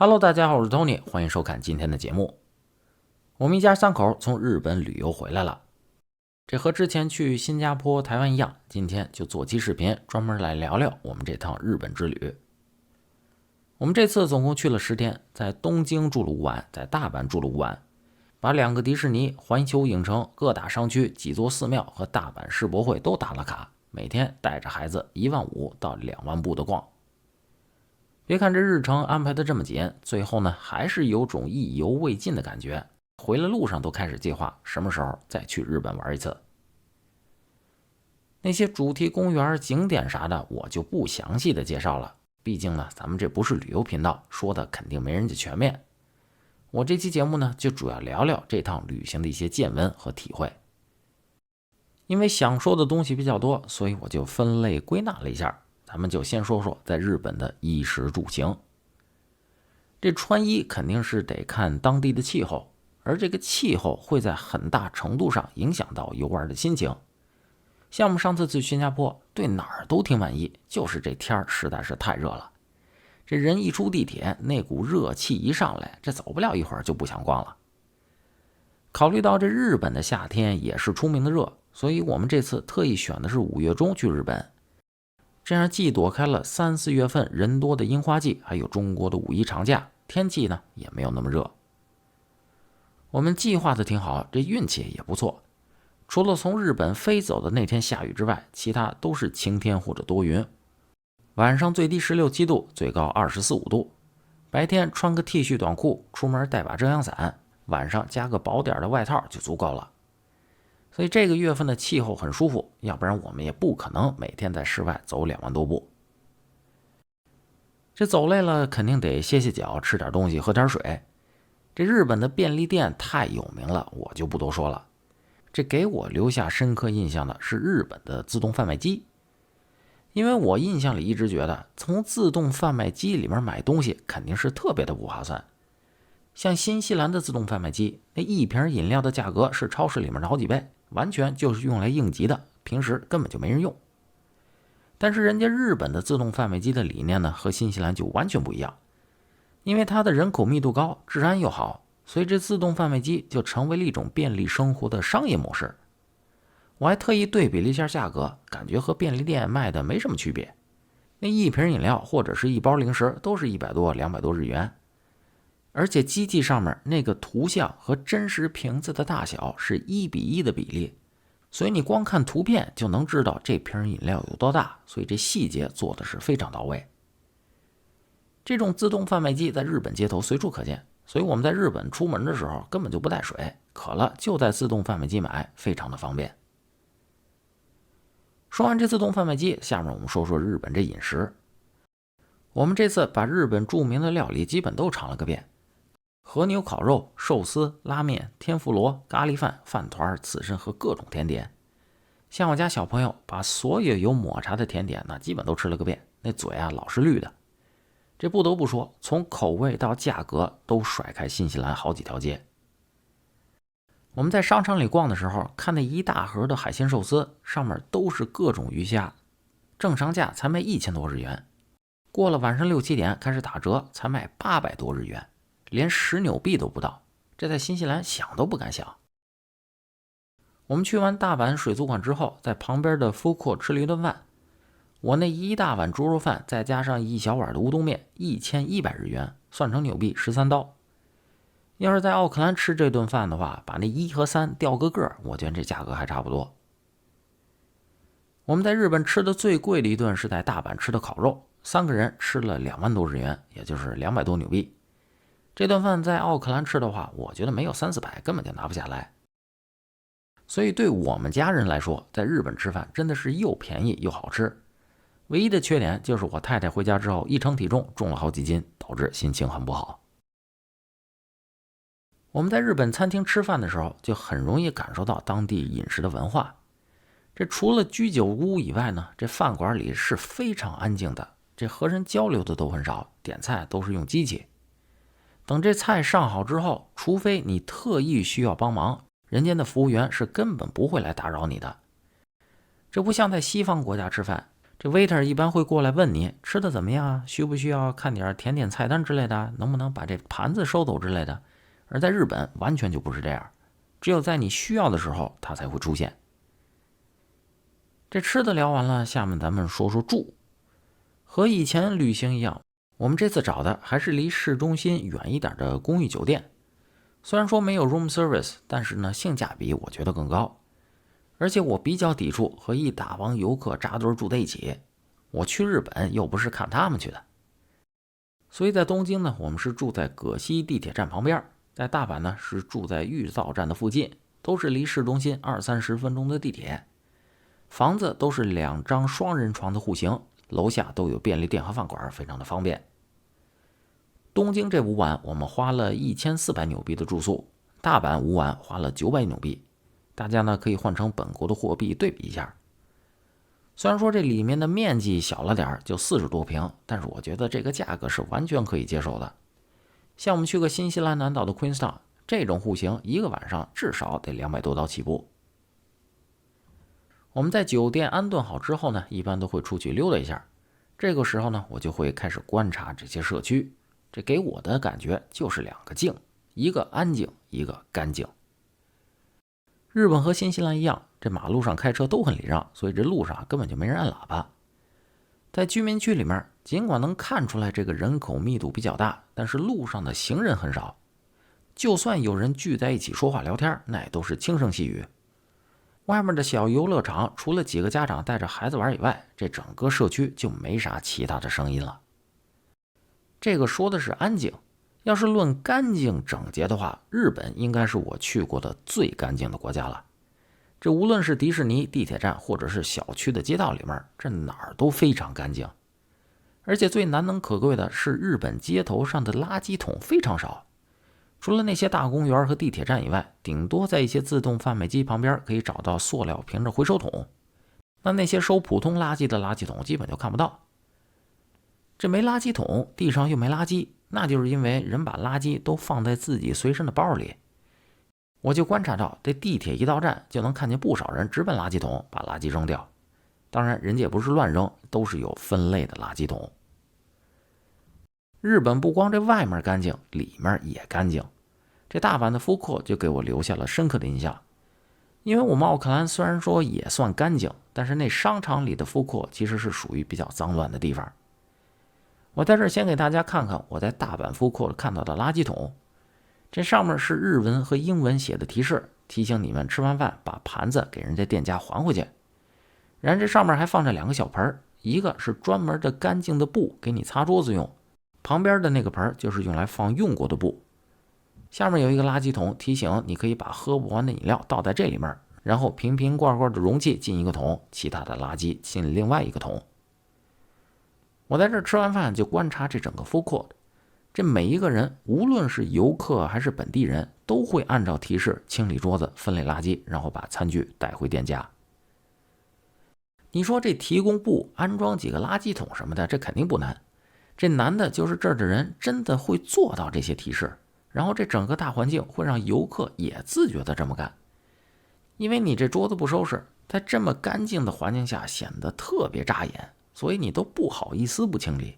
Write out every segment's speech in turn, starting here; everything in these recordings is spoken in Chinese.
Hello，大家好，我是 Tony， 欢迎收看今天的节目。我们一家三口从日本旅游回来了，这和之前去新加坡、台湾一样，今天就做期视频，专门来聊聊我们这趟日本之旅。我们这次总共去了10天，在东京住了5晚，在大阪住了5晚，把2个迪士尼、环球影城、各大商区、几座寺庙和大阪世博会都打了卡，每天带着孩子15000到2万步的逛。别看这日程安排的这么紧，最后呢还是有种意犹未尽的感觉。回来路上都开始计划什么时候再去日本玩一次。那些主题公园、景点啥的，我就不详细的介绍了。毕竟呢，咱们这不是旅游频道，说的肯定没人家全面。我这期节目呢，就主要聊聊这趟旅行的一些见闻和体会。因为想说的东西比较多，所以我就分类归纳了一下。咱们就先说说在日本的衣食住行。这穿衣肯定是得看当地的气候，而这个气候会在很大程度上影响到游玩的心情。像我们上次去新加坡，对哪儿都挺满意，就是这天实在是太热了。这人一出地铁，那股热气一上来，这走不了一会儿就不想逛了。考虑到这日本的夏天也是出名的热，所以我们这次特意选的是5月中去日本。这样既躲开了3、4月份人多的樱花季，还有中国的5一长假，天气呢也没有那么热。我们计划的挺好，这运气也不错。除了从日本飞走的那天下雨之外，其他都是晴天或者多云。晚上最低16、7度，最高24、25度。白天穿个 T 恤短裤，出门带把遮阳伞，晚上加个薄点的外套就足够了。所以这个月份的气候很舒服，要不然我们也不可能每天在室外走2万多步。这走累了肯定得歇歇脚，吃点东西，喝点水。这日本的便利店太有名了，我就不多说了。这给我留下深刻印象的是日本的自动贩卖机。因为我印象里一直觉得从自动贩卖机里面买东西肯定是特别的不划算。像新西兰的自动贩卖机，那一瓶饮料的价格是超市里面的好几倍，完全就是用来应急的，平时根本就没人用。但是人家日本的自动贩卖机的理念呢，和新西兰就完全不一样。因为它的人口密度高，治安又好，所以这自动贩卖机就成为了一种便利生活的商业模式。我还特意对比了一下价格，感觉和便利店卖的没什么区别。那一瓶饮料或者是一包零食都是100多、200多日元。而且机器上面那个图像和真实瓶子的大小是1:1的比例，所以你光看图片就能知道这瓶饮料有多大，所以这细节做的是非常到位。这种自动贩卖机在日本街头随处可见，所以我们在日本出门的时候根本就不带水，渴了就在自动贩卖机买，非常的方便。说完这自动贩卖机，下面我们说说日本这饮食。我们这次把日本著名的料理基本都尝了个遍。和牛烤肉、寿司、拉面、天妇罗、咖喱饭、饭团、刺身和各种甜点。像我家小朋友把所有有抹茶的甜点呢，基本都吃了个遍，那嘴啊老是绿的。这不得不说，从口味到价格都甩开新西兰好几条街。我们在商场里逛的时候，看那一大盒的海鲜寿司，上面都是各种鱼虾，正常价才卖1000多日元。过了晚上6、7点开始打折，才卖800多日元。连10纽币都不到，这在新西兰想都不敢想。我们去完大阪水族馆之后，在旁边的福库吃了一顿饭。我那一大碗猪肉饭，再加上一小碗的乌冬面，1100日元，算成纽币13刀。要是在奥克兰吃这顿饭的话，把那1和3调个个，我觉得这价格还差不多。我们在日本吃的最贵的一顿是在大阪吃的烤肉，3个人吃了2万多日元，也就是200多纽币。这顿饭在奥克兰吃的话，我觉得没有3、400根本就拿不下来。所以对我们家人来说，在日本吃饭真的是又便宜又好吃。唯一的缺点就是我太太回家之后一称体重重了好几斤，导致心情很不好。我们在日本餐厅吃饭的时候，就很容易感受到当地饮食的文化。这除了居酒屋以外呢，这饭馆里是非常安静的，这和人交流的都很少，点菜都是用机器。等这菜上好之后，除非你特意需要帮忙，人家的服务员是根本不会来打扰你的。这不像在西方国家吃饭，这 waiter 一般会过来问你吃的怎么样啊，需不需要看点甜点菜单之类的，能不能把这盘子收走之类的。而在日本完全就不是这样，只有在你需要的时候它才会出现。这吃的聊完了，下面咱们说说住。和以前旅行一样，我们这次找的还是离市中心远一点的公寓酒店。虽然说没有 room service， 但是呢性价比我觉得更高。而且我比较抵触和一大帮游客扎堆住在一起，我去日本又不是看他们去的。所以在东京呢，我们是住在葛西地铁站旁边，在大阪呢是住在玉造站的附近，都是离市中心20-30分钟的地铁。房子都是2张双人床的户型，楼下都有便利店和饭馆，非常的方便。东京这5晚我们花了1400纽币的住宿，大阪5晚花了900纽币。大家呢可以换成本国的货币对比一下。虽然说这里面的面积小了点，就40多平，但是我觉得这个价格是完全可以接受的。像我们去个新西兰南岛的 Queenstown， 这种户型一个晚上至少得200多刀起步。我们在酒店安顿好之后呢，一般都会出去溜达一下。这个时候呢，我就会开始观察这些社区。这给我的感觉就是2个静，一个安静，一个干净。日本和新西兰一样，这马路上开车都很礼让，所以这路上根本就没人按喇叭。在居民区里面，尽管能看出来这个人口密度比较大，但是路上的行人很少。就算有人聚在一起说话聊天，那也都是轻声细语。外面的小游乐场除了几个家长带着孩子玩以外，这整个社区就没啥其他的声音了。这个说的是安静，要是论干净整洁的话，日本应该是我去过的最干净的国家了。这无论是迪士尼、地铁站，或者是小区的街道里面，这哪儿都非常干净。而且最难能可贵的是，日本街头上的垃圾桶非常少，除了那些大公园和地铁站以外，顶多在一些自动贩卖机旁边可以找到塑料瓶的回收桶。那些收普通垃圾的垃圾桶基本就看不到。这没垃圾桶，地上又没垃圾，那就是因为人把垃圾都放在自己随身的包里。我就观察到，这地铁一到站就能看见不少人直奔垃圾桶把垃圾扔掉。当然人家也不是乱扔，都是有分类的垃圾桶。日本不光这外面干净，里面也干净。这大阪的福库就给我留下了深刻的印象。因为我们奥克兰虽然说也算干净，但是那商场里的福库其实是属于比较脏乱的地方。我在这儿先给大家看看我在大阪福库看到的垃圾桶。这上面是日文和英文写的提示，提醒你们吃完饭把盘子给人家店家还回去。然后这上面还放着2个小盆，一个是专门的干净的布给你擦桌子用，旁边的那个盆就是用来放用过的布。下面有一个垃圾桶，提醒你可以把喝不完的饮料倒在这里面，然后瓶瓶罐罐的容器进一个桶，其他的垃圾进另外一个桶。我在这儿吃完饭就观察这整个 food court， 这每一个人无论是游客还是本地人，都会按照提示清理桌子、分类垃圾，然后把餐具带回店家。你说这提供布、安装几个垃圾桶什么的，这肯定不难。这难的就是这儿的人真的会做到这些提示，然后这整个大环境会让游客也自觉的这么干。因为你这桌子不收拾，在这么干净的环境下显得特别扎眼，所以你都不好意思不清理。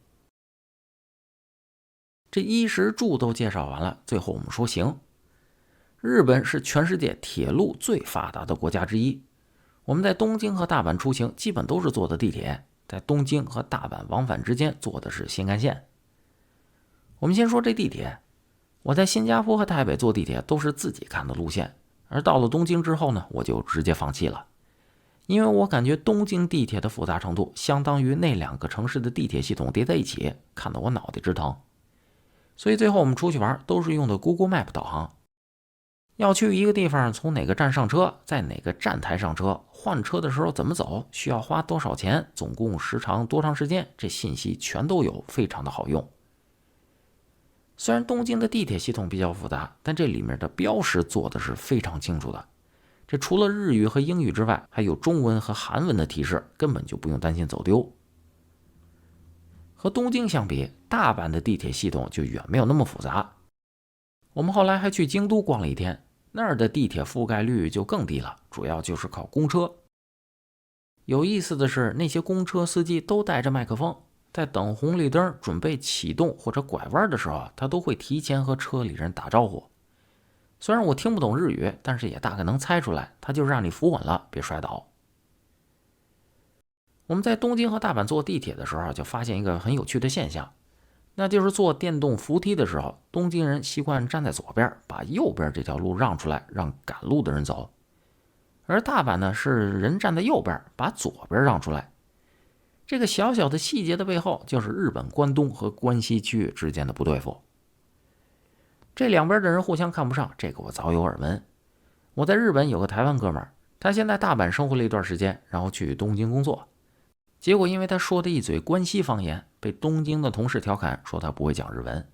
这衣食住都介绍完了，最后我们说行。日本是全世界铁路最发达的国家之一，我们在东京和大阪出行基本都是坐的地铁，在东京和大阪往返之间坐的是新干线。我们先说这地铁，我在新加坡和台北坐地铁都是自己看的路线，而到了东京之后呢，我就直接放弃了。因为我感觉东京地铁的复杂程度相当于那2个城市的地铁系统叠在一起，看得我脑袋直疼。所以最后我们出去玩都是用的 Google Map 导航。要去一个地方，从哪个站上车，在哪个站台上车，换车的时候怎么走，需要花多少钱，总共时长多长时间，这信息全都有，非常的好用。虽然东京的地铁系统比较复杂，但这里面的标识做的是非常清楚的。这除了日语和英语之外，还有中文和韩文的提示，根本就不用担心走丢。和东京相比，大阪的地铁系统就远没有那么复杂。我们后来还去京都逛了一天，那儿的地铁覆盖率就更低了，主要就是靠公车。有意思的是，那些公车司机都带着麦克风，在等红绿灯准备启动或者拐弯的时候，他都会提前和车里人打招呼。虽然我听不懂日语，但是也大概能猜出来，他就是让你扶稳了，别摔倒。我们在东京和大阪坐地铁的时候，就发现一个很有趣的现象，那就是坐电动扶梯的时候，东京人习惯站在左边，把右边这条路让出来，让赶路的人走。而大阪呢，是人站在右边，把左边让出来。这个小小的细节的背后，就是日本关东和关西区域之间的不对付。这两边的人互相看不上，这个我早有耳闻。我在日本有个台湾哥们儿，他先在大阪生活了一段时间，然后去东京工作。结果因为他说的一嘴关西方言，被东京的同事调侃说他不会讲日文。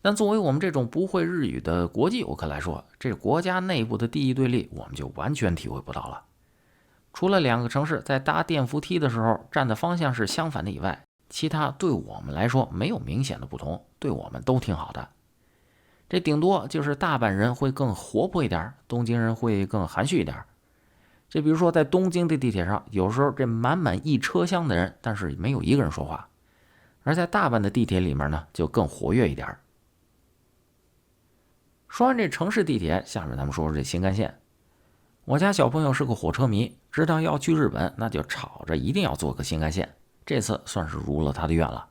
但作为我们这种不会日语的国际游客来说，这国家内部的地域对立我们就完全体会不到了。除了两个城市在搭电扶梯的时候站的方向是相反的以外，其他对我们来说没有明显的不同，对我们都挺好的。这顶多就是大阪人会更活泼一点，东京人会更含蓄一点。这比如说在东京的地铁上，有时候这满满一车厢的人，但是没有一个人说话。而在大阪的地铁里面呢，就更活跃一点。说完这城市地铁，下面咱们说说这新干线。我家小朋友是个火车迷，知道要去日本，那就吵着一定要坐个新干线。这次算是如了他的愿了。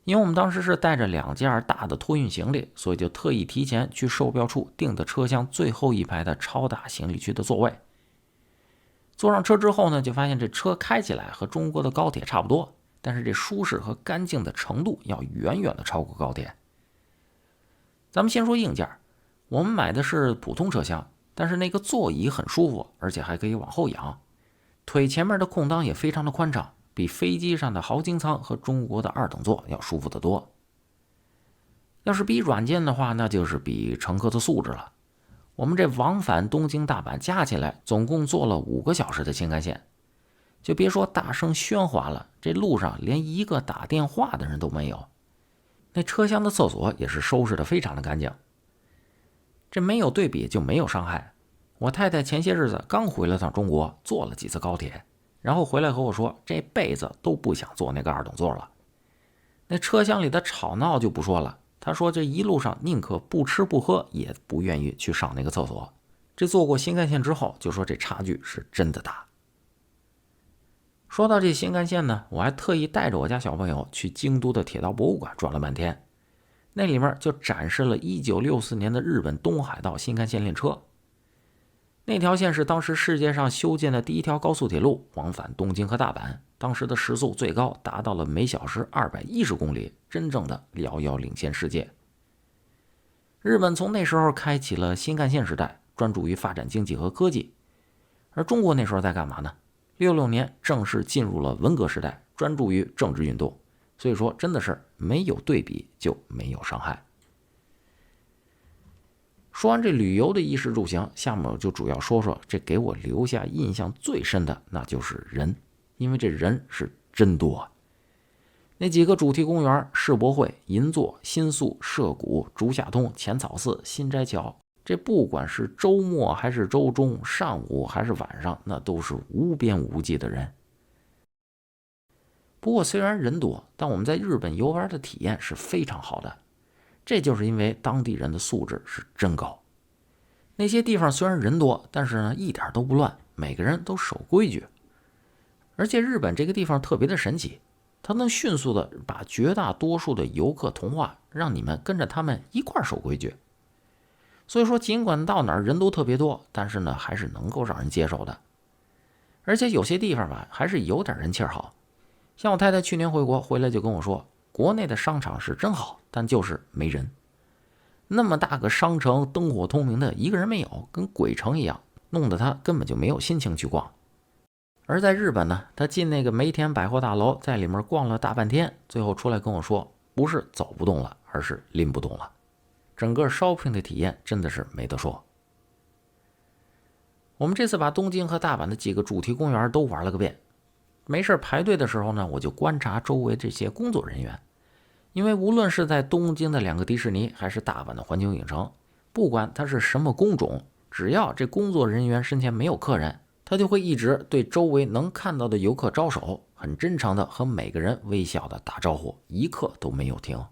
因为我们当时是带着2件大的托运行李，所以就特意提前去售票处订的车厢最后一排的超大行李区的座位。坐上车之后呢，就发现这车开起来和中国的高铁差不多，但是这舒适和干净的程度要远远的超过高铁。咱们先说硬件，我们买的是普通车厢，但是那个座椅很舒服，而且还可以往后仰，腿前面的空档也非常的宽敞，比飞机上的豪经舱和中国的2等座要舒服得多。要是比软件的话，那就是比乘客的素质了。我们这往返东京大阪加起来总共坐了5个小时的新干线，就别说大声喧哗了，这路上连一个打电话的人都没有。那车厢的厕所也是收拾得非常的干净。这没有对比就没有伤害。我太太前些日子刚回了趟中国，坐了几次高铁，然后回来和我说，这辈子都不想坐那个2等座了。那车厢里的吵闹就不说了，他说这一路上宁可不吃不喝，也不愿意去上那个厕所。这坐过新干线之后，就说这差距是真的大。说到这新干线呢，我还特意带着我家小朋友去京都的铁道博物馆转了半天，那里面就展示了1964年的日本东海道新干线列车。那条线是当时世界上修建的第一条高速铁路，往返东京和大阪，当时的时速最高达到了每小时210公里，真正的遥遥领先世界。日本从那时候开启了新干线时代，专注于发展经济和科技。而中国那时候在干嘛呢？66年正式进入了文革时代，专注于政治运动。所以说真的是没有对比就没有伤害。说完这旅游的衣食住行，下面我就主要说说这给我留下印象最深的，那就是人，因为这人是真多。那几个主题公园，世博会、银座、新宿、涉谷、竹下通、浅草寺、新斋桥，这不管是周末还是周中，上午还是晚上，那都是无边无际的人。不过虽然人多，但我们在日本游玩的体验是非常好的，这就是因为当地人的素质是真高。那些地方虽然人多，但是呢一点都不乱，每个人都守规矩。而且日本这个地方特别的神奇，它能迅速的把绝大多数的游客同化，让你们跟着他们一块守规矩。所以说尽管到哪儿人都特别多，但是呢还是能够让人接受的。而且有些地方吧还是有点人气好。像我太太去年回国回来就跟我说，国内的商场是真好，但就是没人。那么大个商城灯火通明的，一个人没有，跟鬼城一样，弄得他根本就没有心情去逛。而在日本呢，他进那个梅田百货大楼，在里面逛了大半天，最后出来跟我说，不是走不动了，而是拎不动了。整个 shopping 的体验真的是没得说。我们这次把东京和大阪的几个主题公园都玩了个遍。没事排队的时候呢，我就观察周围这些工作人员，因为无论是在东京的2个迪士尼，还是大阪的环球影城，不管它是什么工种，只要这工作人员身前没有客人，他就会一直对周围能看到的游客招手，很真诚的和每个人微笑的打招呼，一刻都没有停。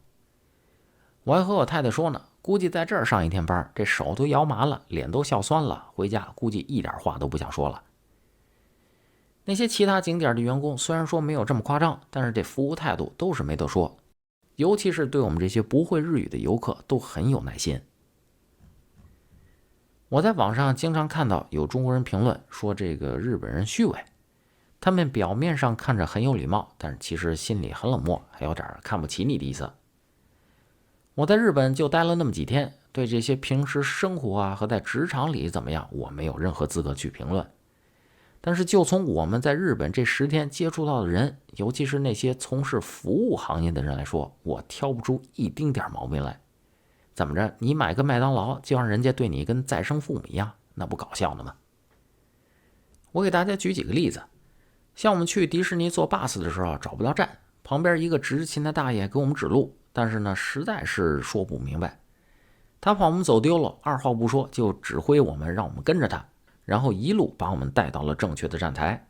我还和我太太说呢，估计在这儿上一天班，这手都摇麻了，脸都笑酸了，回家估计一点话都不想说了。那些其他景点的员工虽然说没有这么夸张，但是这服务态度都是没得说，尤其是对我们这些不会日语的游客都很有耐心。我在网上经常看到有中国人评论说这个日本人虚伪，他们表面上看着很有礼貌，但是其实心里很冷漠，还有点看不起你的意思。我在日本就待了那么几天，对这些平时生活啊和在职场里怎么样，我没有任何资格去评论。但是就从我们在日本这10天接触到的人，尤其是那些从事服务行业的人来说，我挑不出一丁点毛病来。怎么着，你买个麦当劳就让人家对你跟再生父母一样，那不搞笑呢吗？我给大家举几个例子，像我们去迪士尼坐 bus 的时候找不到站，旁边一个执勤的大爷给我们指路，但是呢实在是说不明白，他怕我们走丢了，二话不说就指挥我们让我们跟着他，然后一路把我们带到了正确的站台。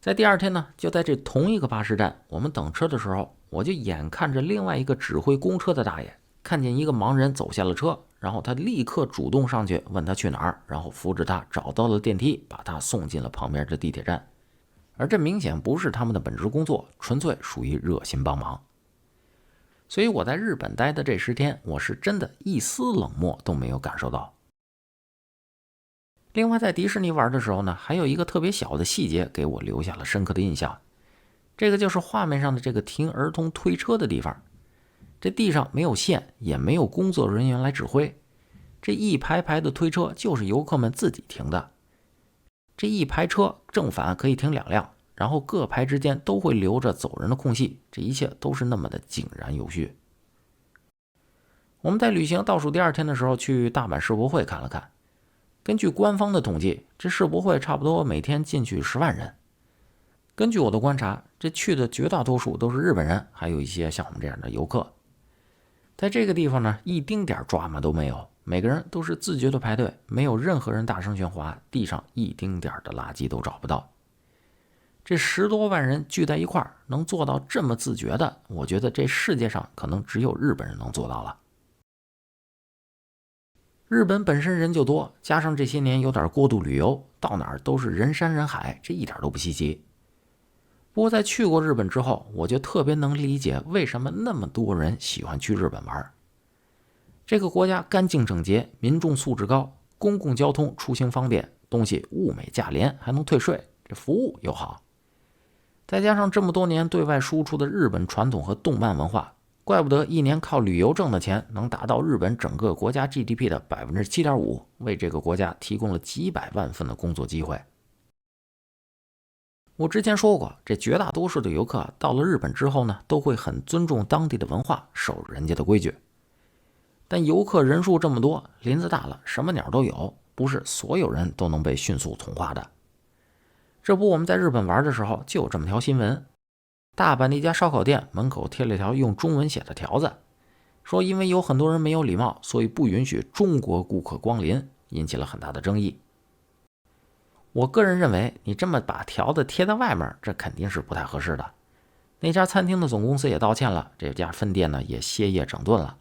在第2天呢，就在这同一个巴士站，我们等车的时候，我就眼看着另外一个指挥公车的大爷看见一个盲人走下了车，然后他立刻主动上去问他去哪儿，然后扶着他找到了电梯，把他送进了旁边的地铁站。而这明显不是他们的本职工作，纯粹属于热心帮忙。所以我在日本待的这10天，我是真的一丝冷漠都没有感受到。另外在迪士尼玩的时候呢，还有一个特别小的细节给我留下了深刻的印象，这个就是画面上的这个停儿童推车的地方。这地上没有线，也没有工作人员来指挥，这一排排的推车就是游客们自己停的。这一排车正反可以停2辆，然后各排之间都会留着走人的空隙，这一切都是那么的井然有序。我们在旅行倒数第2天的时候去大阪世博会看了看，根据官方的统计，这世博会差不多每天进去10万人。根据我的观察，这去的绝大多数都是日本人，还有一些像我们这样的游客。在这个地方呢，一丁点抓马都没有，每个人都是自觉的排队，没有任何人大声喧哗，地上一丁点的垃圾都找不到。这10多万人聚在一块儿，能做到这么自觉的，我觉得这世界上可能只有日本人能做到了。日本本身人就多，加上这些年有点过度旅游，到哪儿都是人山人海，这一点都不稀奇。不过在去过日本之后，我就特别能理解为什么那么多人喜欢去日本玩。这个国家干净整洁，民众素质高，公共交通出行方便，东西物美价廉，还能退税，这服务又好。再加上这么多年对外输出的日本传统和动漫文化，怪不得一年靠旅游挣的钱能达到日本整个国家 GDP 的 7.5%， 为这个国家提供了几百万份的工作机会。我之前说过，这绝大多数的游客到了日本之后呢，都会很尊重当地的文化，守人家的规矩。但游客人数这么多，林子大了，什么鸟都有，不是所有人都能被迅速同化的。这不，我们在日本玩的时候就有这么条新闻，大阪的一家烧烤店门口贴了条用中文写的条子，说因为有很多人没有礼貌，所以不允许中国顾客光临，引起了很大的争议。我个人认为，你这么把条子贴在外面，这肯定是不太合适的。那家餐厅的总公司也道歉了，这家分店呢也歇业整顿了。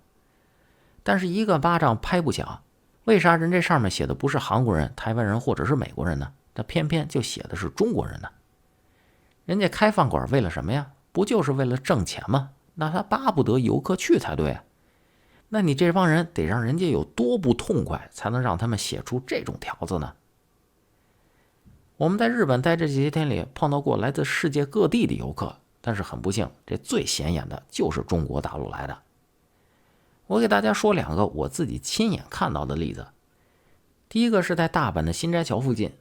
但是一个巴掌拍不响，为啥人这上面写的不是韩国人、台湾人或者是美国人呢？他偏偏就写的是中国人呢？人家开饭馆为了什么呀？不就是为了挣钱吗？那他巴不得游客去才对啊。那你这帮人得让人家有多不痛快，才能让他们写出这种条子呢？我们在日本待这几天里碰到过来自世界各地的游客，但是很不幸，这最显眼的就是中国大陆来的。我给大家说2个我自己亲眼看到的例子。第一个是在大阪的新斋桥附近，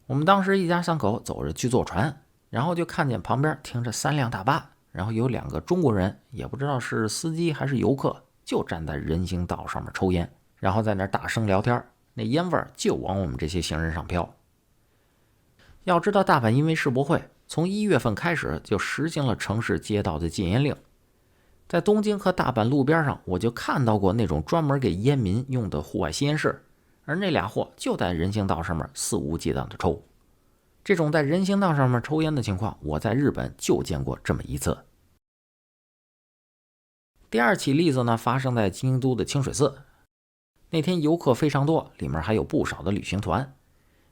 我们当时一家3口走着去坐船，然后就看见旁边停着3辆大巴，然后有2个中国人，也不知道是司机还是游客，就站在人行道上面抽烟，然后在那大声聊天，那烟味就往我们这些行人上飘。要知道大阪因为世博会，从1月份开始就实行了城市街道的禁烟令。在东京和大阪路边上，我就看到过那种专门给烟民用的户外吸烟室，而那俩货就在人行道上面肆无忌惮的抽。这种在人行道上面抽烟的情况，我在日本就见过这么一次。第二起例子呢，发生在京都的清水寺。那天游客非常多，里面还有不少的旅行团，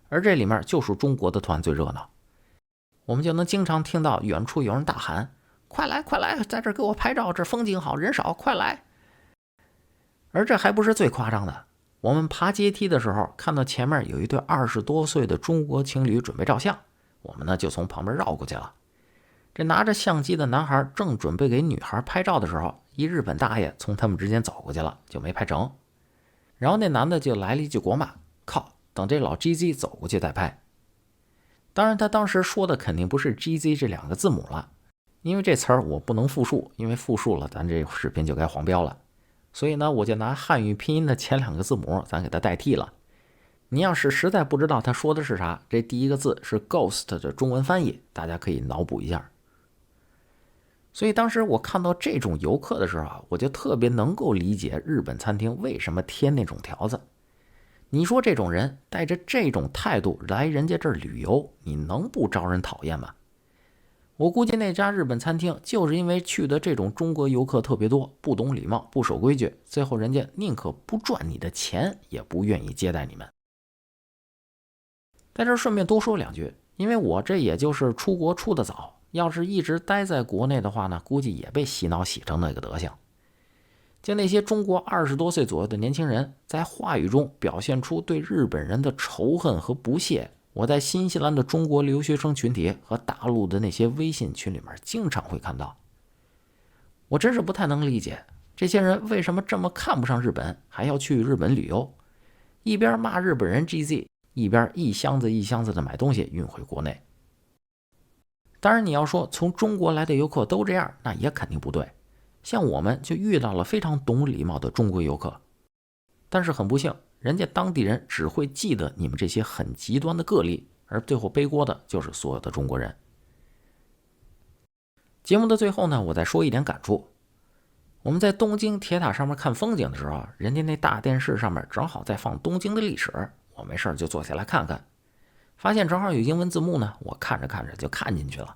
而这里面就属中国的团最热闹。我们就能经常听到远处有人大喊：快来快来，在这儿给我拍照，这风景好，人少，快来。而这还不是最夸张的，我们爬阶梯的时候，看到前面有一对20多岁的中国情侣准备照相，我们呢就从旁边绕过去了。这拿着相机的男孩正准备给女孩拍照的时候，一日本大爷从他们之间走过去了，就没拍成。然后那男的就来了一句国骂：靠，等这老 GZ 走过去再拍。当然他当时说的肯定不是 GZ 这2个字母了，因为这词儿我不能复述，因为复述了咱这视频就该黄标了。所以呢，我就拿汉语拼音的前2个字母咱给它代替了。你要是实在不知道他说的是啥，这第一个字是 ghost 的中文翻译，大家可以脑补一下。所以当时我看到这种游客的时候，我就特别能够理解日本餐厅为什么添那种条子。你说这种人带着这种态度来人家这儿旅游，你能不招人讨厌吗？我估计那家日本餐厅就是因为去的这种中国游客特别多，不懂礼貌，不守规矩，最后人家宁可不赚你的钱，也不愿意接待你们。在这儿顺便多说2句，因为我这也就是出国出得早，要是一直待在国内的话呢，估计也被洗脑洗成那个德行。就那些中国20多岁左右的年轻人，在话语中表现出对日本人的仇恨和不屑，我在新西兰的中国留学生群体和大陆的那些微信群里面经常会看到。我真是不太能理解，这些人为什么这么看不上日本，还要去日本旅游，一边骂日本人 GZ， 一边一箱子一箱子的买东西运回国内。当然你要说从中国来的游客都这样，那也肯定不对。像我们就遇到了非常懂礼貌的中国游客，但是很不幸，人家当地人只会记得你们这些很极端的个例，而最后背锅的就是所有的中国人。节目的最后呢，我再说一点感触。我们在东京铁塔上面看风景的时候，人家那大电视上面正好在放东京的历史，我没事就坐下来看看，发现正好有英文字幕呢，我看着看着就看进去了。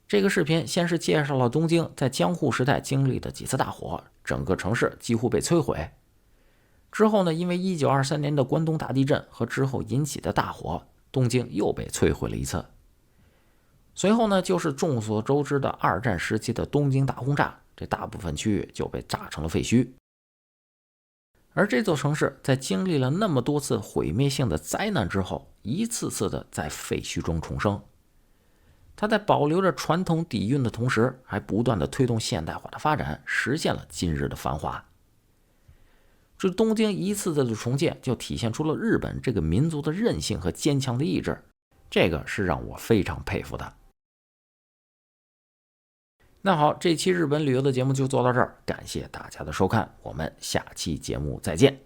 这个视频先是介绍了东京在江户时代经历的几次大火，整个城市几乎被摧毁。之后呢，因为1923年的关东大地震和之后引起的大火，东京又被摧毁了一次。随后呢，就是众所周知的2战时期的东京大轰炸，这大部分区域就被炸成了废墟。而这座城市在经历了那么多次毁灭性的灾难之后，一次次的在废墟中重生。它在保留着传统底蕴的同时，还不断的推动现代化的发展，实现了今日的繁华。这东京一次次的重建，就体现出了日本这个民族的韧性和坚强的意志，这个是让我非常佩服的。那好，这期日本旅游的节目就做到这儿，感谢大家的收看，我们下期节目再见。